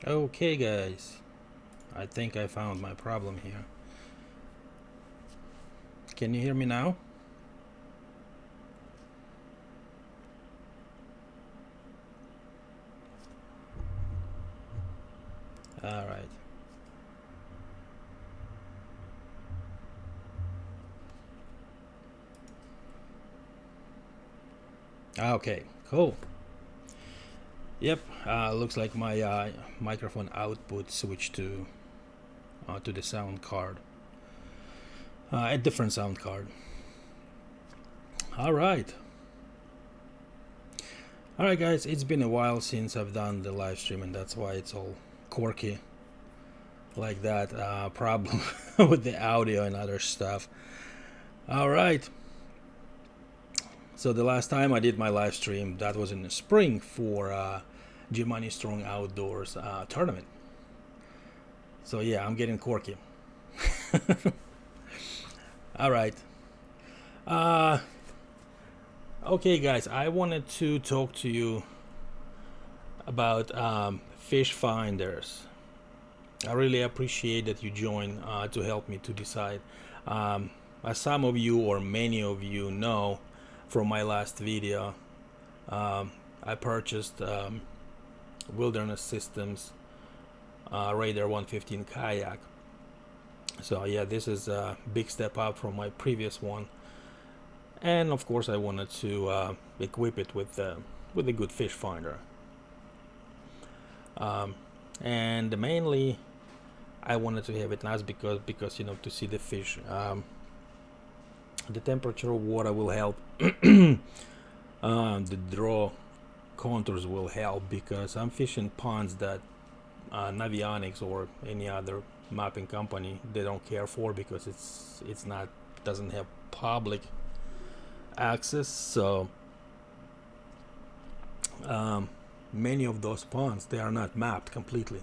Okay guys, I think I found my problem here. Can you hear me now? Alright. Okay, cool. Yep, looks like my microphone output switched to the sound card. A different sound card. Alright. Alright guys, it's been a while since I've done the live stream, and that's why it's all quirky like that. Problem with the audio and other stuff. Alright. So the last time I did my live stream, that was in the spring for G-Money Strong Outdoors tournament. So yeah, I'm getting quirky. All right. Okay, guys, I wanted to talk to you about fish finders. I really appreciate that you joined to help me to decide. As some of you or many of you know from my last video, I purchased Wilderness Systems Raider 115 kayak. So yeah, this is a big step up from my previous one, and of course I wanted to equip it with a good fish finder. And mainly I wanted to have it nice because you know, to see the fish. The temperature of water will help. The draw contours will help, because I'm fishing ponds that Navionics or any other mapping company, they don't care for, because it's not, doesn't have public access. So many of those ponds, they are not mapped completely.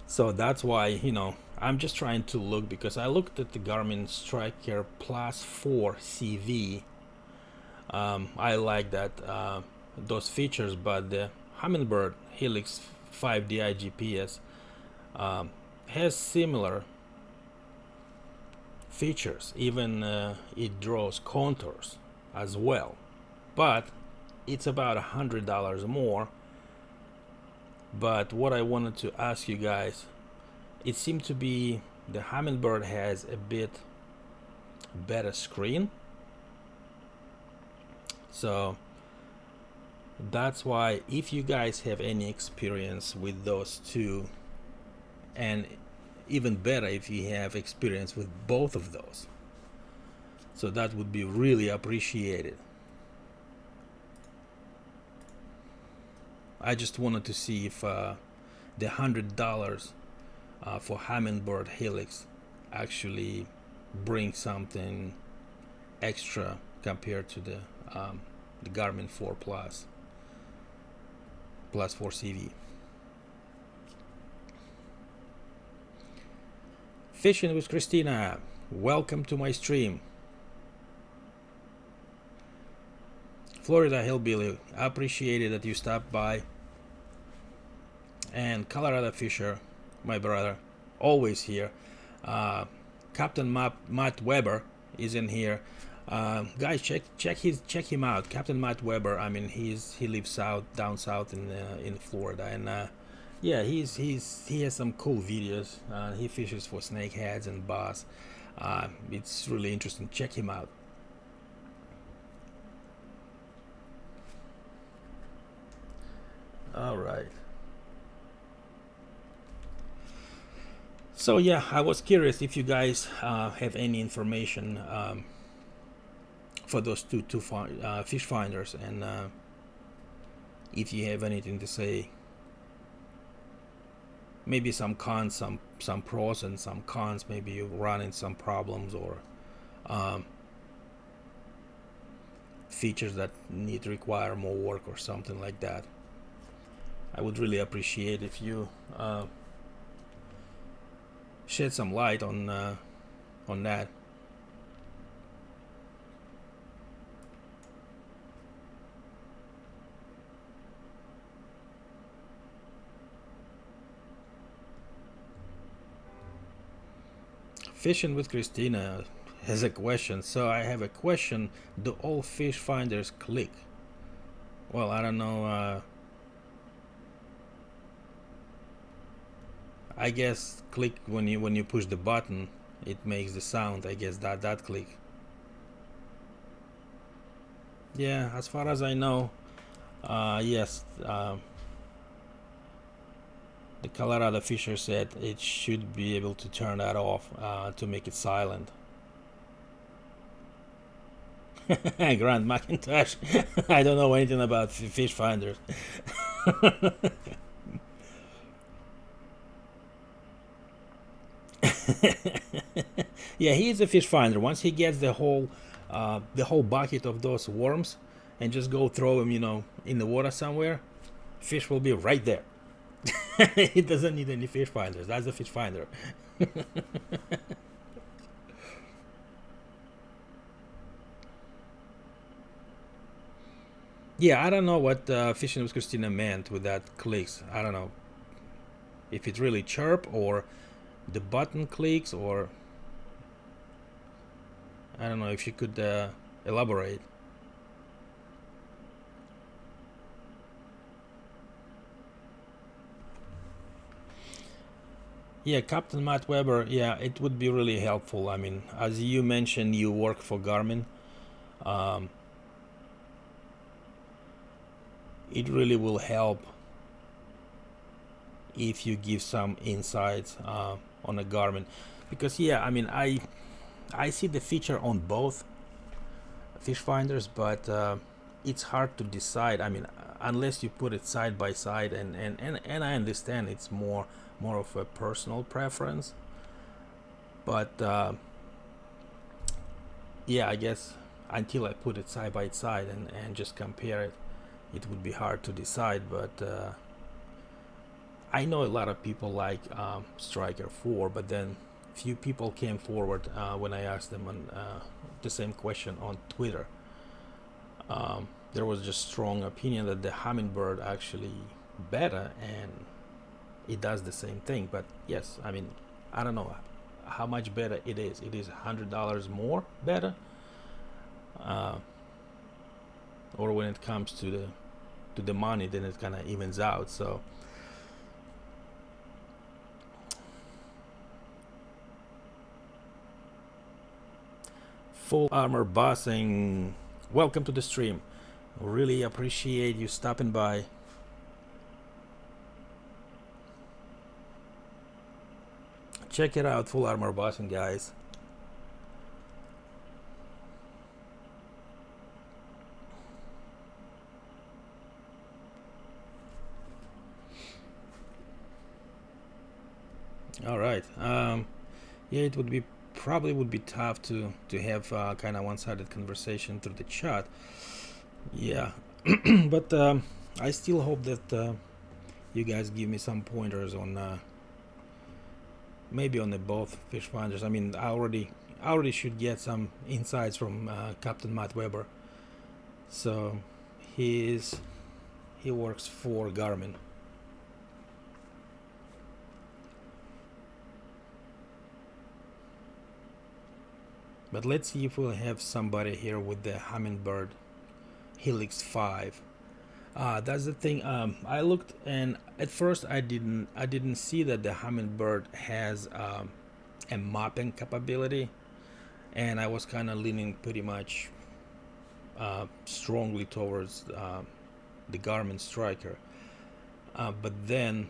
So that's why, you know, I'm just trying to look, because I looked at the Garmin Striker Plus 4 CV. I like that those features, but the Humminbird Helix 5DI GPS has similar features. Even it draws contours as well, but it's about $100 more. But what I wanted to ask you guys, it seemed to be the Humminbird has a bit better screen. So that's why, if you guys have any experience with those two, and even better if you have experience with both of those, so that would be really appreciated. I just wanted to see if the $100 for Humminbird Helix actually brings something extra compared to the Garmin 4 Plus 4 CV. Fishing with Christina, welcome to my stream. Florida Hillbilly, appreciated that you stopped by. And Colorado Fisher, my brother, always here. Captain Matt Weber is in here. Guys, check him out, Captain Matt Weber. I mean, he lives down south in Florida, and yeah, he has some cool videos. He fishes for snakeheads and bass. It's really interesting. Check him out. All right. So yeah, I was curious if you guys have any information for those two fish finders, and if you have anything to say, maybe some cons, some pros and some cons. Maybe you run into some problems, or features that need to require more work or something like that. I would really appreciate if you shed some light on that. Fishing with Christina has a question. So I have a question. Do all fish finders click? Well, I don't know. I guess click when you push the button, it makes the sound. I guess that click. Yeah, as far as I know, yes. The Colorado Fisher said it should be able to turn that off to make it silent. Grant McIntosh. I don't know anything about fish finders. Yeah, he is a fish finder. Once he gets the whole bucket of those worms and just go throw them, in the water somewhere, fish will be right there. He doesn't need any fish finders. That's the fish finder. Yeah, I don't know what Fishing with Christina meant with that clicks. I don't know if it really chirp or the button clicks, or I don't know if she could elaborate. Yeah, Captain Matt Weber, yeah, it would be really helpful. I mean, as you mentioned, you work for Garmin. Um, it really will help if you give some insights on a Garmin, because yeah, I mean, I see the feature on both fish finders, but it's hard to decide. I mean, unless you put it side by side, and I understand it's more of a personal preference, but yeah, I guess until I put it side by side and just compare it, it would be hard to decide. But I know a lot of people like Striker 4, but then few people came forward when I asked them on the same question on Twitter. There was just strong opinion that the Humminbird actually better, and it does the same thing. But yes, I mean, I don't know how much better it is. It is $100 more better, or when it comes to the money, then it kind of evens out. So Full Armor Bossing, welcome to the stream. Really appreciate you stopping by. Check it out, Full Armor Bossing, guys. All right. Yeah, it would be probably would be tough to have kind of one-sided conversation through the chat. Yeah, but I still hope that you guys give me some pointers on maybe on the both fish finders. I mean, I already should get some insights from Captain Matt Weber. So he works for Garmin. But let's see if we'll have somebody here with the Humminbird Helix 5. That's the thing. I looked, and at first I didn't see that the Humminbird has a mapping capability, and I was kind of leaning pretty much strongly towards the Garmin Striker. But then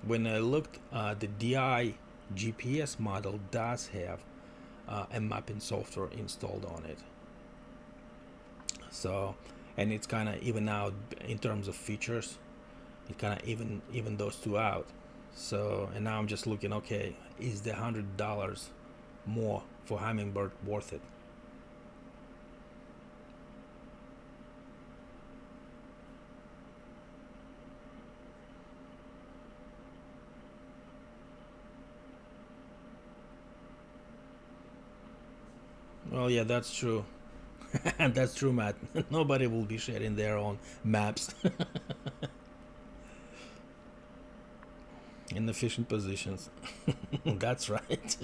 when I looked, the DI GPS model does have a mapping software installed on it. So, and it's kind of even out in terms of features. It kind of even those two out. So, and now I'm just looking, okay, is the $100 more for Humminbird worth it? Well, yeah, that's true. That's true, Matt. Nobody will be sharing their own maps in the fishing positions. That's right.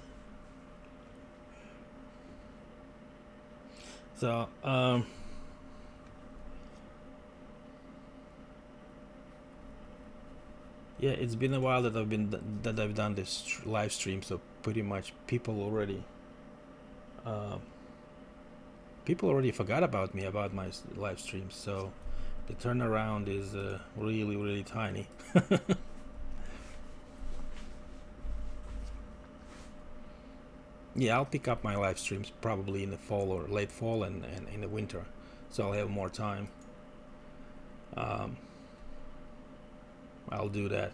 So yeah, it's been a while that I've done this live stream, so pretty much uh, people already forgot about me, about my live streams. So the turnaround is really tiny. Yeah, I'll pick up my live streams probably in the fall or late fall and in the winter, so I'll have more time. um, I'll do that.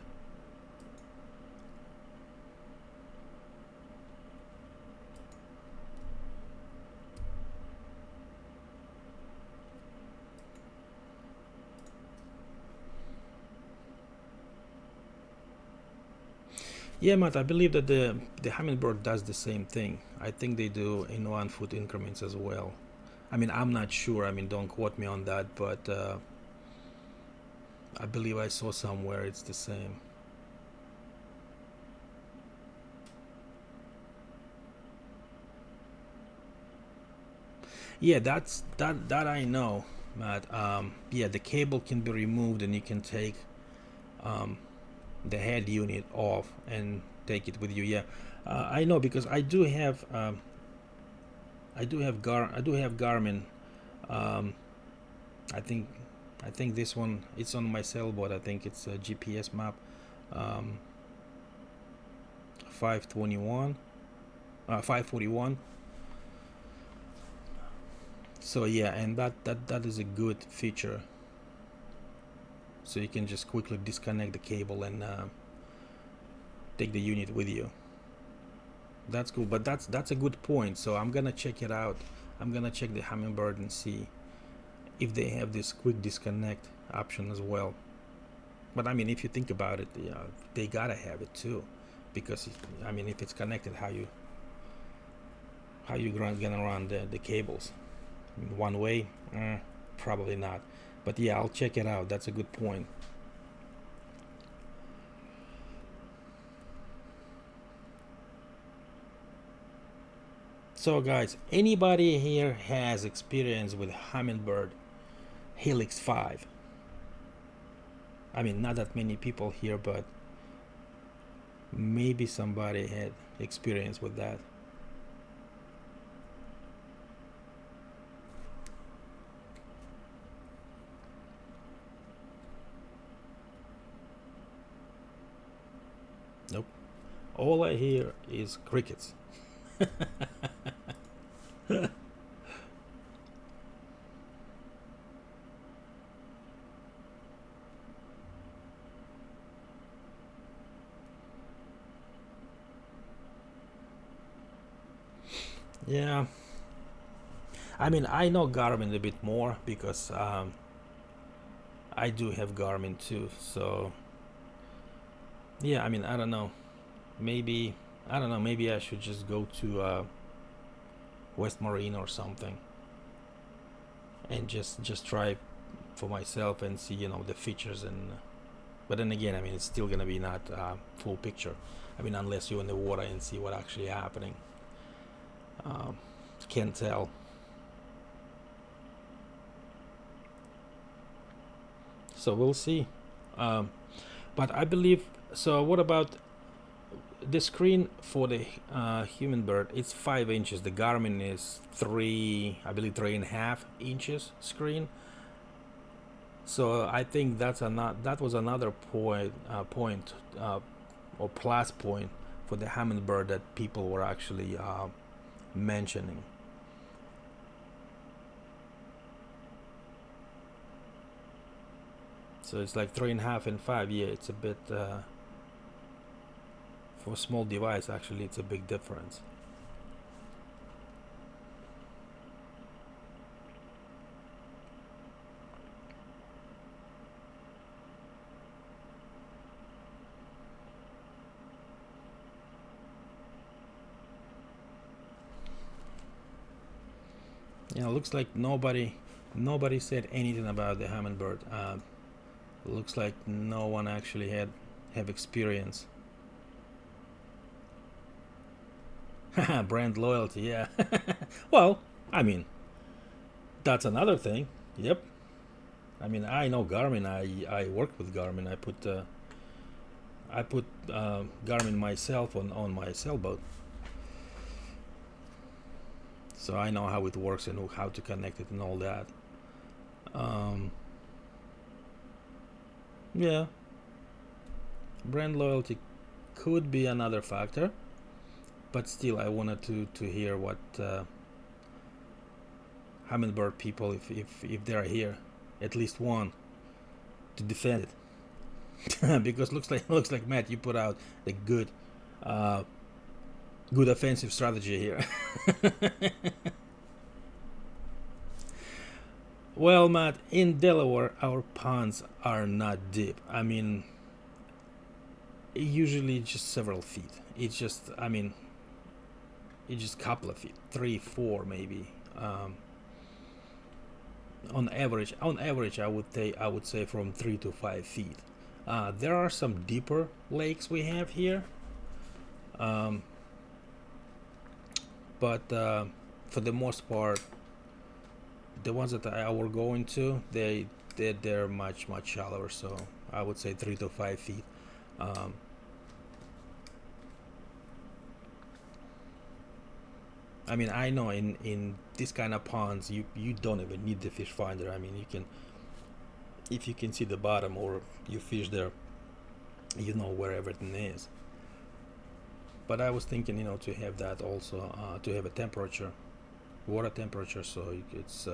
Yeah, Matt, I believe that the Humminbird does the same thing. I think they do in 1 foot increments as well. I mean, I'm not sure. I mean, don't quote me on that, but I believe I saw somewhere it's the same. Yeah, that I know, Matt. Yeah, the cable can be removed, and you can take um, the head unit off and take it with you. Yeah, I know because I do have Garmin. Um, I think I think this one, it's on my sailboat. I think it's a GPS map, um, 521, 541. So yeah, and that is a good feature. So you can just quickly disconnect the cable and take the unit with you. That's cool, but that's a good point. So I'm gonna check it out. I'm gonna check the Humminbird and see if they have this quick disconnect option as well. But I mean, if you think about it, yeah, they gotta have it too, because I mean, if it's connected, how you gonna run the cables? I mean, one way? Probably not. But yeah, I'll check it out. That's a good point. So guys, anybody here has experience with Humminbird Helix 5? I mean, not that many people here, but maybe somebody had experience with that. Nope. All I hear is crickets. Yeah, I mean, I know Garmin a bit more because I do have Garmin too. So yeah, I mean, I don't know. Maybe I don't know. Maybe I should just go to West Marine or something and just try for myself and see, the features. And but then again, I mean, it's still gonna be not full picture. I mean, unless you're in the water and see what actually happening. Um, can't tell. So we'll see. Um, but I believe so. What about the screen for the Humminbird? It's 5 inches. The Garmin is I believe 3.5 inches screen. So I think that was another point or plus point for the Humminbird that people were actually mentioning. So it's like 3.5 and 5. Yeah, it's a bit for a small device. Actually, it's a big difference. Yeah, looks like nobody said anything about the Humminbird. Looks like no one actually have experience. Brand loyalty, yeah. Well, I mean, That's another thing. Yep. I mean, I know Garmin. I worked with Garmin. I put Garmin myself on my sailboat, so I know how it works and how to connect it and all that. Um, yeah, brand loyalty could be another factor, but still, I wanted to hear what Humminbird people, if they're here, at least one to defend it, because looks like Matt, you put out a uh, good offensive strategy here. Well, Matt, in Delaware, our ponds are not deep. I mean, usually just several feet. It's just, I mean, it's just a couple of feet, 3, 4 maybe. On average, I would say from 3 to 5 feet. There are some deeper lakes we have here, um, but for the most part, the ones that I were going to, they're much shallower. So I would say 3 to 5 feet. Um, I mean, I know in this kind of ponds, you don't even need the fish finder. I mean, you can, if you can see the bottom or you fish there, you know where everything is. But I was thinking, to have that also, to have a temperature, water temperature, so it's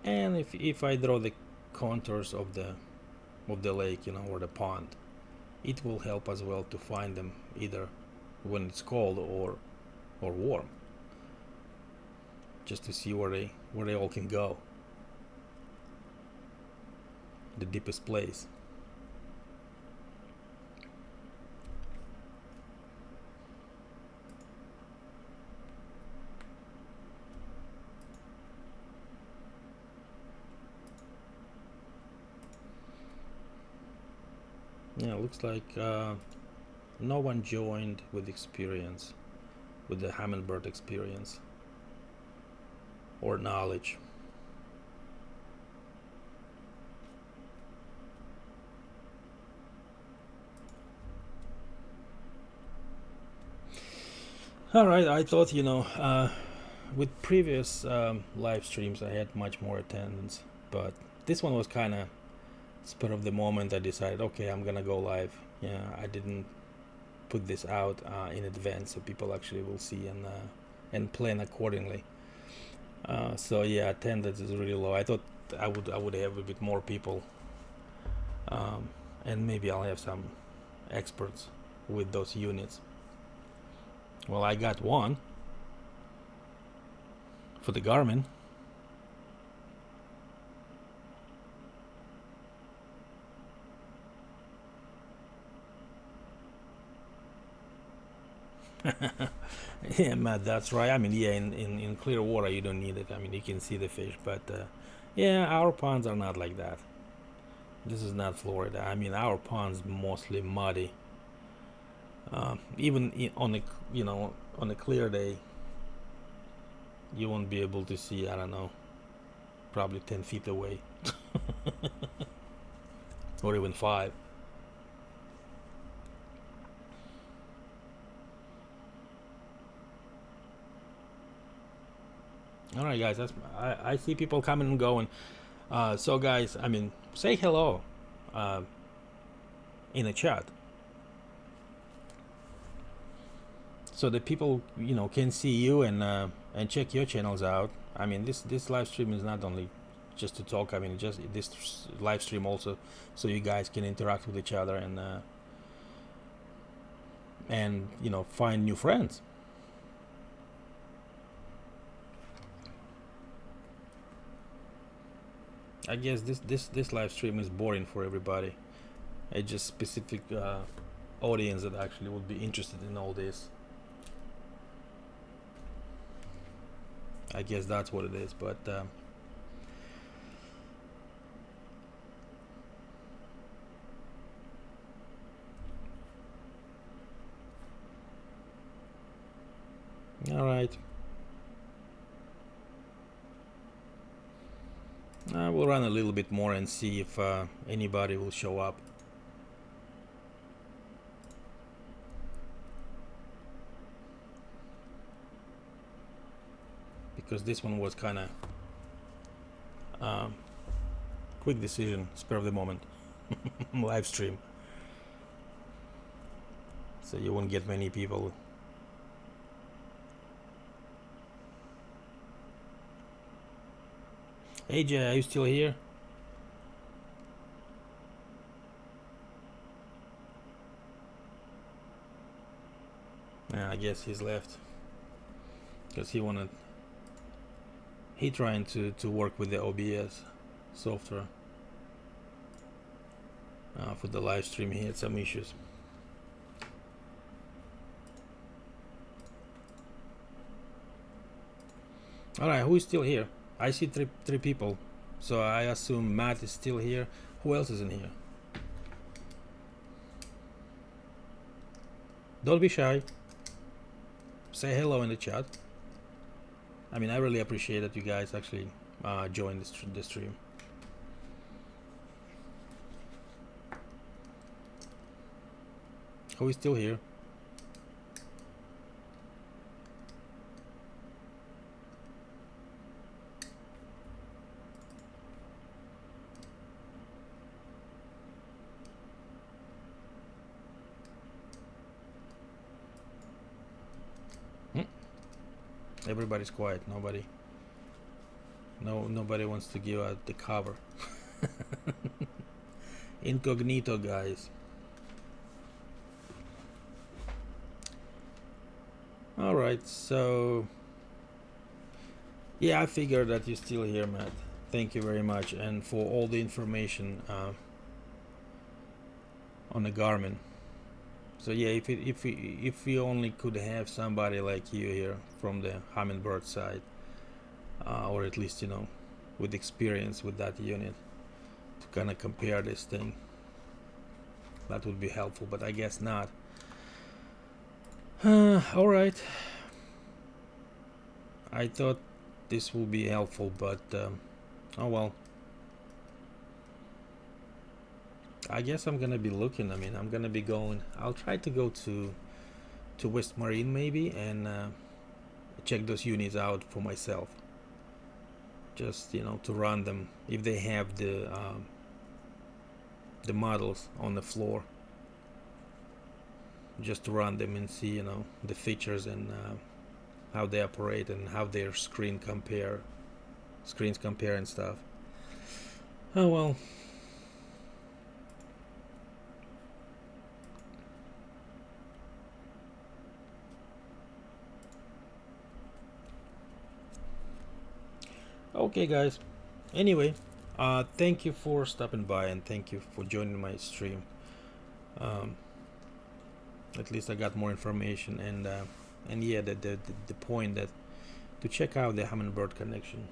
and if I draw the contours of the lake, or the pond, it will help as well to find them either when it's cold or warm, just to see where they all can go, the deepest place. Yeah, looks like no one joined with experience, with the Humminbird experience or knowledge. All right, I thought, with previous live streams, I had much more attendance, but this one was kind of spur of the moment. I decided, okay, I'm gonna go live. Yeah, I didn't put this out in advance, so people actually will see and plan accordingly. So yeah, attendance is really low. I thought I would have a bit more people, and maybe I'll have some experts with those units. Well, I got one for the Garmin. Yeah, Matt, that's right. I mean, yeah, in clear water you don't need it. I mean, you can see the fish, but yeah, our ponds are not like that. This is not Florida. I mean, our ponds mostly muddy. Even on a clear day, you won't be able to see. I don't know, probably 10 feet away, or even 5. All right, guys. I see people coming and going. So, guys, I mean, say hello uh, in the chat, so that people can see you and check your channels out. I mean, this live stream is not only just to talk. I mean, just this live stream also, so you guys can interact with each other and find new friends. I guess this live stream is boring for everybody. It's just specific audience that actually would be interested in all this. I guess that's what it is. But all right. I will run a little bit more and see if anybody will show up. Because this one was kind of quick decision, spur of the moment. Live stream, so you won't get many people. Hey Jay, are you still here? Yeah, I guess he's left because he trying to work with the OBS software for the live stream. He had some issues. All right, who is still here? I see three people, so I assume Matt is still here. Who else is in here? Don't be shy. Say hello in the chat. I mean, I really appreciate that you guys actually joined the stream. Who is still here? Everybody's quiet. Nobody wants to give out the cover. Incognito, guys. All right, so yeah, I figured that you're still here, Matt. Thank you very much, and for all the information on the Garmin. So yeah, if we only could have somebody like you here from the Humminbird side, or at least, you know, with experience with that unit, to kind of compare this thing, that would be helpful. But I guess not. All right. I thought this will be helpful, but oh well. I guess I'm gonna be looking. I mean, I'm gonna be going. I'll try to go to West Marine maybe and check those units out for myself. Just, you know, to run them if they have the models on the floor. Just to run them and see, you know, the features and how they operate and how their screens compare and stuff. Oh well. Okay guys, anyway, thank you for stopping by and thank you for joining my stream. At least I got more information, and yeah, the point that to check out the Humminbird connection,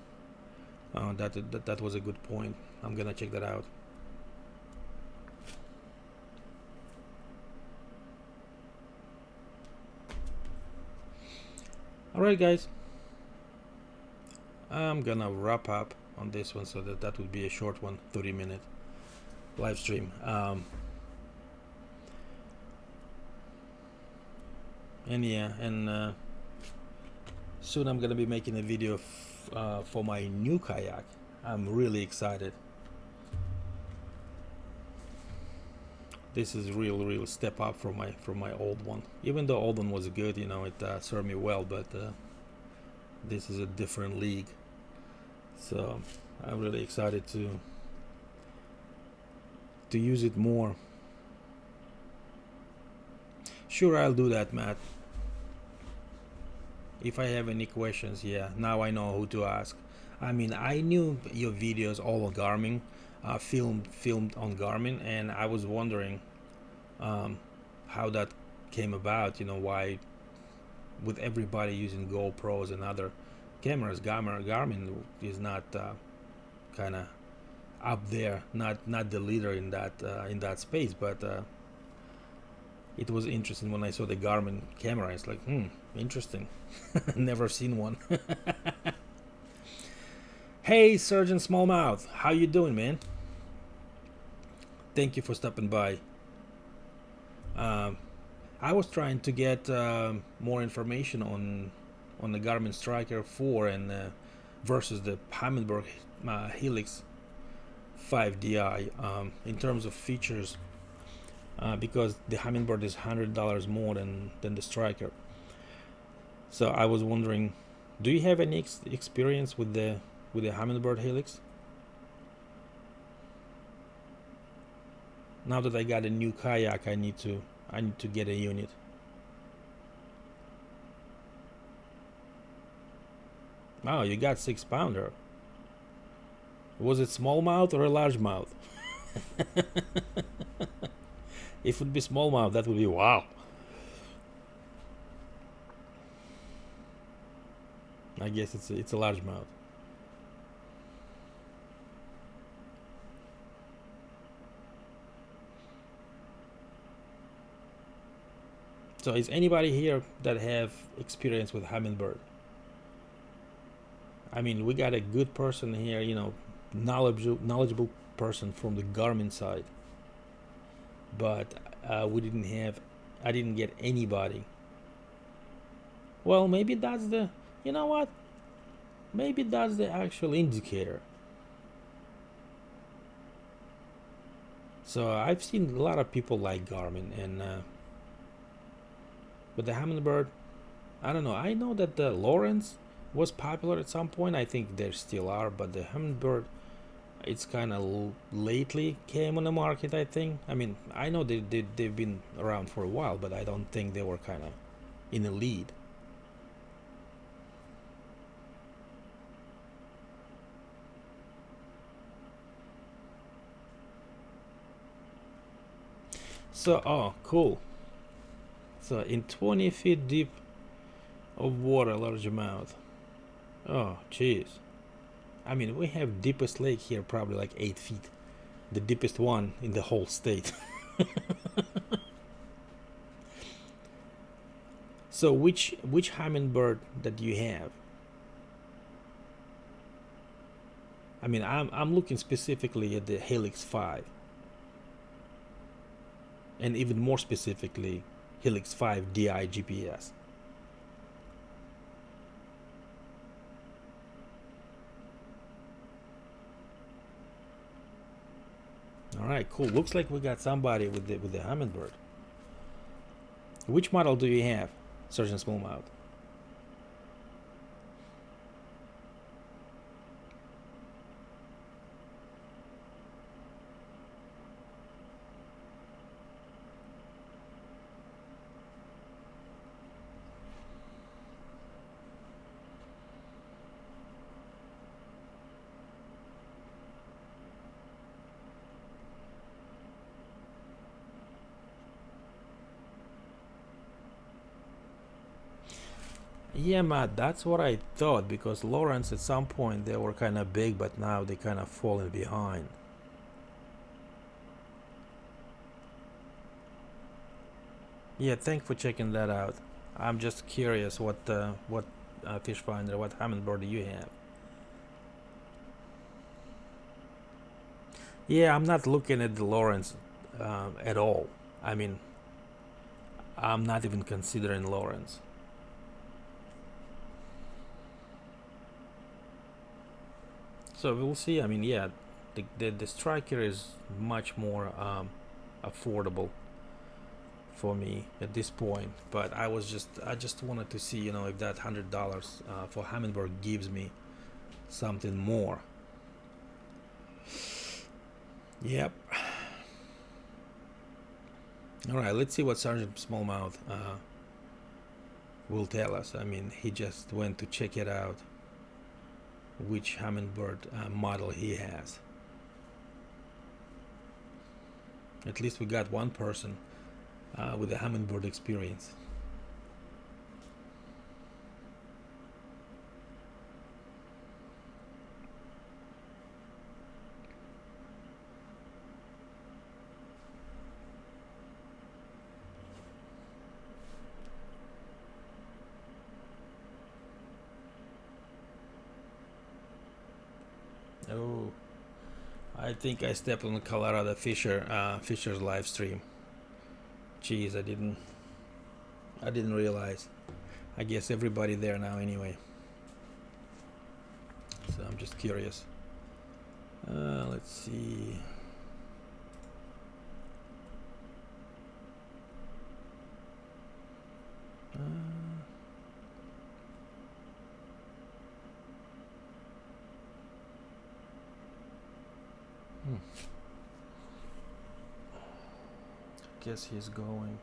that was a good point. I'm gonna check that out. Alright guys, I'm gonna wrap up on this one, so that would be a short one, 30-minute live stream. And yeah, and soon I'm gonna be making a video for my new kayak. I'm really excited. This is real step up from my old one. Even though old one was good, you know, it served me well, but this is a different league. So I'm really excited to use it more. Sure, I'll do that, Matt. If I have any questions, yeah, now I know who to ask. I mean, I knew your videos all on Garmin, filmed on Garmin, and I was wondering how that came about. You know, why with everybody using GoPros and other cameras, Garmin is not kind of up there, not the leader in that space. But it was interesting when I saw the Garmin camera. It's like, interesting. Never seen one. Hey, Surgeon Smallmouth, how you doing, man? Thank you for stopping by. Um, I was trying to get more information on the Garmin Striker 4 and versus the Humminbird Helix 5DI in terms of features, because the Humminbird is $100 more than the Striker. So I was wondering, do you have any experience with the Humminbird Helix? Now that I got a new kayak, I need to get a unit. Oh, you got 6-pounder. Was it smallmouth or a largemouth? If it would be smallmouth, that would be wow. I guess it's a largemouth. So is anybody here that have experience with Humminbird? I mean, we got a good person here, you know, knowledgeable person from the Garmin side, but we didn't have. I didn't get anybody. Well, maybe that's the. You know what? Maybe that's the actual indicator. So I've seen a lot of people like Garmin, and but the Humminbird, I don't know. I know that the Lawrence was popular at some point. I think there still are, but the Humminbird, it's kind of lately came on the market. I think. I mean, I know they've been around for a while, but I don't think they were kind of in the lead. So, oh, cool. So in 20 feet deep of water, large amount. Oh, jeez. I mean, we have deepest lake here, probably like 8 feet. The deepest one in the whole state. So which Humminbird that you have? I mean, I'm looking specifically at the Helix 5, and even more specifically, Helix 5 DI GPS. All right, cool. Looks like we got somebody with the Humminbird. Which model do you have, Sergeant Smallmouth? Yeah, Matt, that's what I thought, because Lawrence at some point they were kind of big, but now they kind of falling behind. Yeah, thanks for checking that out. I'm just curious what fish finder, what Humminbird do you have? Yeah, I'm not looking at the Lawrence at all. I mean, I'm not even considering Lawrence. So we'll see. I mean, yeah, the Striker is much more affordable for me at this point. But I just wanted to see, you know, if that $100 for Humminbird gives me something more. Yep. All right, let's see what Sergeant Smallmouth will tell us. I mean, he just went to check it out, which Humminbird model he has. At least we got one person with a Humminbird experience. I think I stepped on the Colorado Fisher's live stream. Jeez, I didn't realize. I guess everybody there now anyway. So I'm just curious. Let's see. Guess he's going.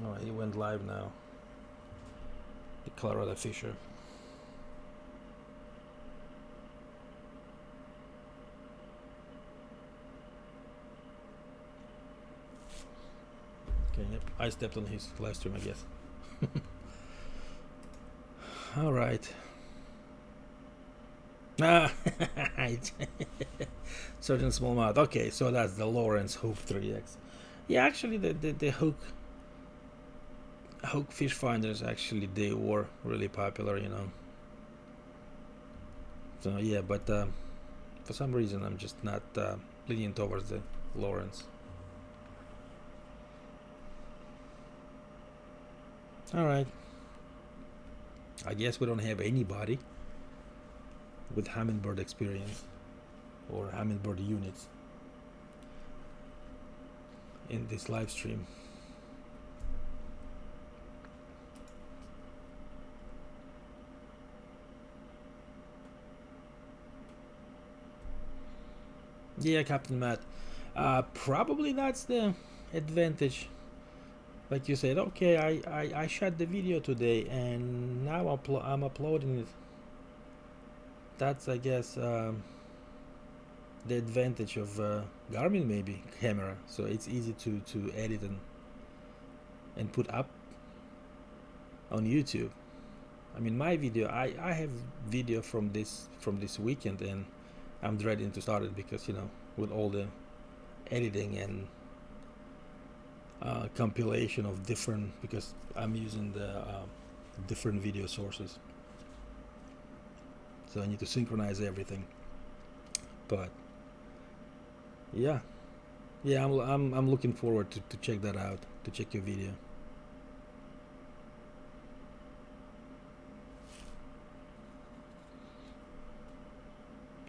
Oh, he went live now. The Colorado Fisher. Okay, yep. I stepped on his live stream, I guess. All right. Certain smallmouth. Okay, so that's the Lawrence Hook 3X. Yeah, actually, the hook fish finders, actually, they were really popular, you know. So yeah, but for some reason I'm just not leaning towards the Lawrence. All right. I guess we don't have anybody with Humminbird experience or Humminbird units in this live stream. Yeah, Captain Matt. Probably that's the advantage. Like you said, okay, I shot the video today and now I'm uploading it. That's, I guess, the advantage of Garmin maybe camera. So it's easy to edit and put up on YouTube. I mean, my video, I have video from this weekend, and I'm dreading to start it because, you know, with all the editing and compilation of different, because I'm using the different video sources, so I need to synchronize everything. But yeah, I'm looking forward to check that out, to check your video.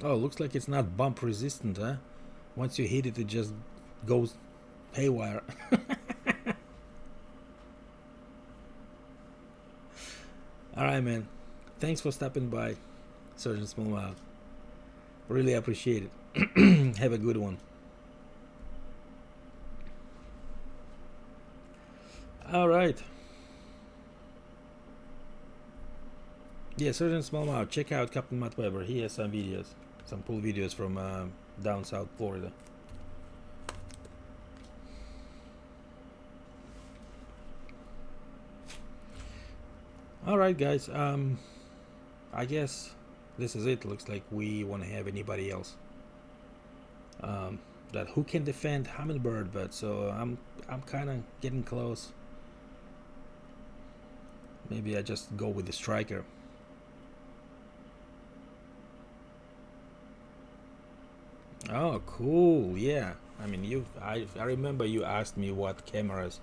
Oh, looks like it's not bump resistant, huh? Once you hit it, it just goes haywire. Alright, man. Thanks for stopping by, Surgeon Smallmouth. Really appreciate it. Have a good one. Alright. Yeah, Surgeon Smallmouth. Check out Captain Matt Weber. He has some videos. Some cool videos from down south Florida. Alright, guys, I guess this is it. Looks like we want to have anybody else that who can defend Humminbird, but so I'm kind of getting close. Maybe I just go with the Striker. Oh, cool. Yeah, I mean, I remember you asked me what cameras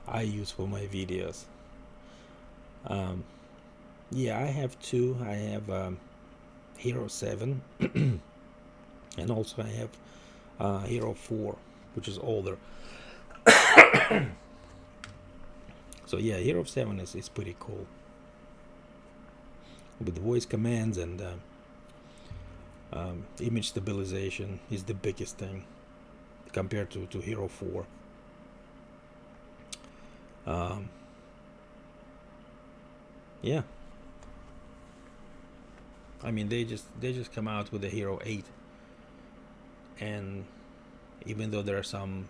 I use for my videos. Yeah, I have two. I have Hero 7 and also I have Hero 4, which is older. So yeah, Hero 7 is pretty cool with the voice commands, and image stabilization is the biggest thing compared to Hero 4. Yeah, I mean, they just come out with the Hero 8, and even though there are some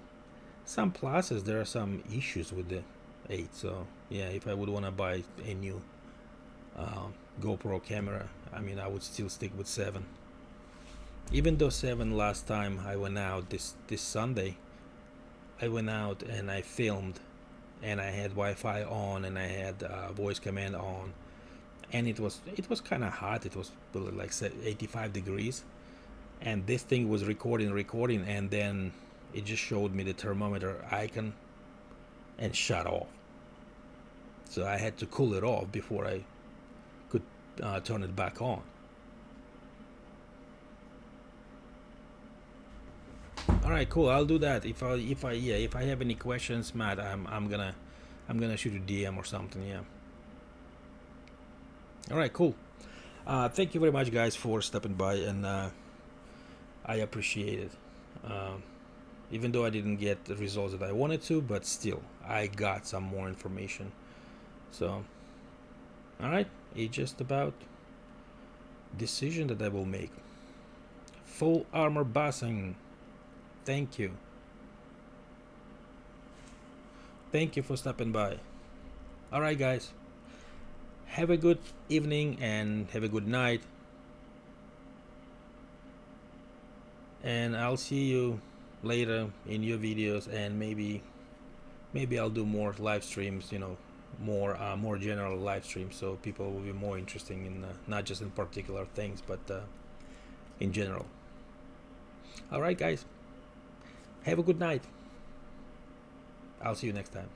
pluses, there are some issues with the 8. So yeah, if I would want to buy a new GoPro camera, I mean, I would still stick with 7. Even though 7, last time I went out, this Sunday, I went out and I filmed, and I had Wi-Fi on, and I had voice command on, and it was kind of hot. It was like 85 degrees, and this thing was recording, and then it just showed me the thermometer icon and shut off. So I had to cool it off before I could turn it back on. All right, cool. I'll do that. If I have any questions, Matt, I'm gonna shoot a DM or something. Yeah. All right, cool. Thank you very much, guys, for stopping by, and I appreciate it. Even though I didn't get the results that I wanted to, but still, I got some more information. So, all right, it's just about decision that I will make. Full armor basing. Thank you. Thank you for stopping by. All right, guys. Have a good evening and have a good night. And I'll see you later in your videos, and maybe I'll do more live streams, more general live streams, so people will be more interested in not just in particular things, but in general. All right, guys. Have a good night. I'll see you next time.